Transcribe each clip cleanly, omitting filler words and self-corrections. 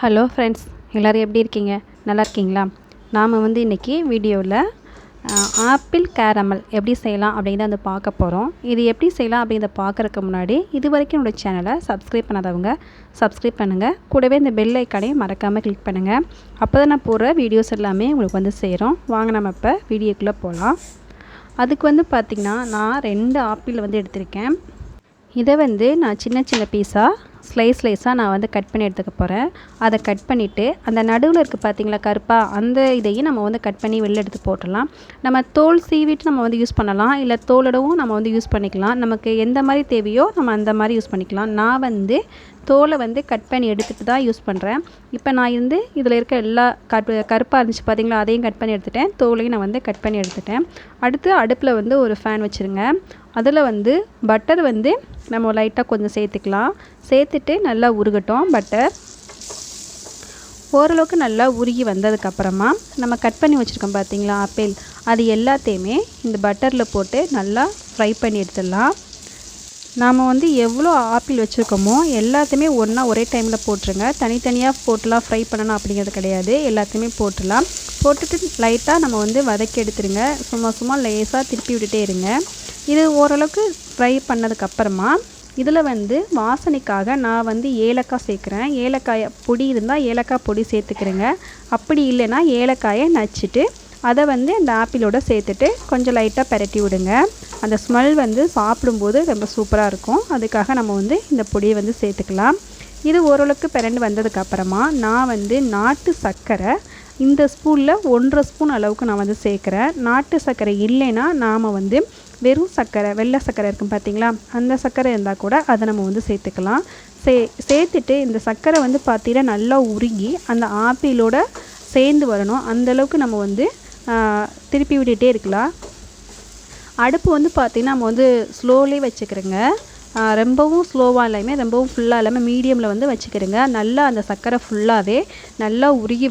Hello friends, எல்லோரும் எப்படி இருக்கீங்க? நல்லா இருக்கீங்களா? நாம் இன்றைக்கி வீடியோவில் ஆப்பிள் கேரமல் எப்படி செய்யலாம் அப்படிங்கிறத பார்க்க போகிறோம். இது எப்படி செய்யலாம் அப்படிங்கிறத பார்க்குறதுக்கு முன்னாடி இது வரைக்கும் என்னோடய சேனலை சப்ஸ்கிரைப் பண்ணாதவங்க சப்ஸ்கிரைப் பண்ணுங்கள். கூடவே இந்த பெல் ஐக்கானையும் மறக்காமல் கிளிக் பண்ணுங்கள். அப்போ தான் நான் போடுற வீடியோஸ் எல்லாமே உங்களுக்கு சேரும். வாங்க நம்ம இப்போ வீடியோக்குள்ளே போகலாம். அதுக்கு பார்த்திங்கன்னா நான் 2 ஆப்பிள் எடுத்திருக்கேன். இதை நான் சின்ன சின்ன பீஸாக ஸ்லைஸாக நான் கட் பண்ணி எடுத்துக்க போகிறேன். அதை கட் பண்ணிவிட்டு அந்த நடுவில் இருக்குது பார்த்திங்களா கருப்பாக, அந்த இதையும் நம்ம கட் பண்ணி வெளில எடுத்து போட்டுடலாம். நம்ம தோல் சீவிட்டு நம்ம யூஸ் பண்ணலாம், இல்லை தோலோடவும் நம்ம யூஸ் பண்ணிக்கலாம். நமக்கு எந்த மாதிரி தேவையோ நம்ம அந்த மாதிரி யூஸ் பண்ணிக்கலாம். நான் தோலை கட் பண்ணி எடுத்துகிட்டு தான் யூஸ் பண்ணுறேன். இப்போ நான் இதில் இருக்க எல்லா கருப்பாக இருந்துச்சு பார்த்திங்களா, அதையும் கட் பண்ணி எடுத்துட்டேன். தோலையும் நான் கட் பண்ணி எடுத்துட்டேன். அடுத்து அடுப்பில் ஒரு ஃபேன் வச்சுருங்க. அதில் பட்டர் நம்ம லைட்டாக கொஞ்சம் சேர்த்துக்கலாம். சேர்த்துட்டு நல்லா உருகட்டும். பட்டர் ஓரளவுக்கு நல்லா உருகி வந்ததுக்கப்புறமா நம்ம கட் பண்ணி வச்சுருக்கோம் பார்த்திங்களா ஆப்பிள், அது எல்லாத்தையுமே இந்த பட்டரில் போட்டு நல்லா ஃப்ரை பண்ணி எடுத்துடலாம். நாம் எவ்வளோ ஆப்பிள் வச்சுருக்கோமோ எல்லாத்தையுமே ஒரே டைமில் போட்டுருங்க. தனித்தனியாக போட்டுலாம் ஃப்ரை பண்ணணும் அப்படிங்கிறது கிடையாது. எல்லாத்தையுமே போட்டுடலாம். போட்டுட்டு லைட்டாக நம்ம வதக்கி எடுத்துருங்க. சும்மா லேசாக திருப்பி விட்டுட்டே இருங்க. இது ஓரளவுக்கு ஃப்ரை பண்ணதுக்கப்புறமா இதில் வாசனைக்காக நான் ஏலக்காய் சேர்க்குறேன். ஏலக்காய் பொடி இருந்தால் ஏலக்காய் பொடி சேர்த்துக்கிறேங்க. அப்படி இல்லைன்னா ஏலக்காயை நச்சுட்டு அதை அந்த ஆப்பிளோட சேர்த்துட்டு கொஞ்சம் லைட்டாக பிரட்டி விடுங்க. அந்த ஸ்மெல் சாப்பிடும்போது ரொம்ப சூப்பராக இருக்கும். அதுக்காக நம்ம இந்த பொடியை சேர்த்துக்கலாம். இது ஓரளவுக்கு பிரண்டு வந்ததுக்கப்புறமா நான் நாட்டு சர்க்கரை இந்த ஸ்பூனில் 1.5 ஸ்பூன் அளவுக்கு நான் சேர்க்குறேன். நாட்டு சர்க்கரை இல்லைன்னா நாம் வெறும் சர்க்கரை, வெள்ளை சர்க்கரை இருக்கும் பார்த்திங்களா, அந்த சர்க்கரை இருந்தால் கூட அதை நம்ம சேர்த்துக்கலாம். சேர்த்துட்டு இந்த சர்க்கரை பார்த்திங்கன்னா நல்லா உருகி அந்த ஆப்பிளோட சேர்ந்து வரணும். அந்தளவுக்கு நம்ம திருப்பி விட்டுகிட்டே இருக்கலாம். அடுப்பு பார்த்திங்கன்னா நம்ம ஸ்லோலே வச்சுக்கிறோங்க. ரொம்பவும் ஸ்லோவாக இல்லாமல் ரொம்பவும் ஃபுல்லாக இல்லாமல் மீடியமில் வச்சுக்கிறோங்க. நல்லா அந்த சர்க்கரை ஃபுல்லாகவே நல்லா உருகி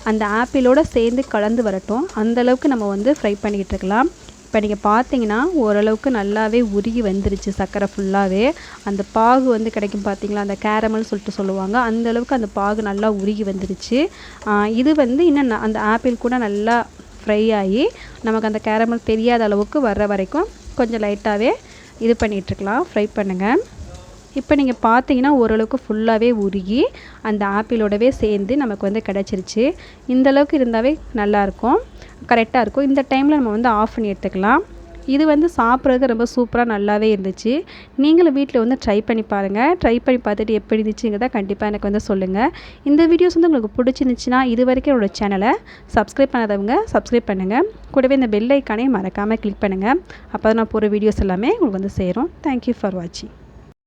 அந்த ஆப்பிளோட சேர்ந்து கலந்து வரட்டும். அந்தளவுக்கு நம்ம ஃப்ரை பண்ணிக்கிட்டு இருக்கலாம். இப்போ நீங்கள் பார்த்தீங்கன்னா ஓரளவுக்கு நல்லாவே உருகி வந்துருச்சு சர்க்கரை ஃபுல்லாகவே. அந்த பாகு கிடைக்கும் பார்த்திங்களா, அந்த கேரமல் சொல்லுவாங்க, அந்தளவுக்கு அந்த பாகு நல்லா உருகி வந்துருச்சு. இது இன்னும் அந்த ஆப்பிள் கூட நல்லா ஃப்ரை ஆகி நமக்கு அந்த கேரமல் தெரியாத அளவுக்கு வர்ற வரைக்கும் கொஞ்சம் லைட்டாகவே இது பண்ணிகிட்ருக்கலாம், ஃப்ரை பண்ணுங்கள். இப்போ நீங்கள் பார்த்தீங்கன்னா ஓரளவுக்கு ஃபுல்லாகவே உருகி அந்த ஆப்பிளோடவே சேர்ந்து நமக்கு கிடச்சிருச்சு. இந்தளவுக்கு இருந்தாவே நல்லாயிருக்கும், கரெக்டாக இருக்கும். இந்த டைமில் நம்ம ஆஃப் பண்ணி எடுத்துக்கலாம். இது சாப்பிட்றதுக்கு ரொம்ப சூப்பராக நல்லாவே இருந்துச்சு. நீங்களும் வீட்டில் ட்ரை பண்ணி பாருங்கள். ட்ரை பண்ணி பார்த்துட்டு எப்படி இருந்துச்சுங்கிறத கண்டிப்பாக எனக்கு சொல்லுங்கள். இந்த வீடியோஸ் உங்களுக்கு பிடிச்சிருந்துச்சுன்னா இது வரைக்கும் என்னோடய சேனலை சப்ஸ்கிரைப் பண்ணாதவங்க சப்ஸ்கிரைப் பண்ணுங்கள். கூடவே இந்த பெல் ஐக்கானையும் மறக்காமல் கிளிக் பண்ணுங்கள். அப்போ தான் நான் போகிற வீடியோஸ் எல்லாமே உங்களுக்கு சேரும். தேங்க்யூ ஃபார் வாட்சிங்.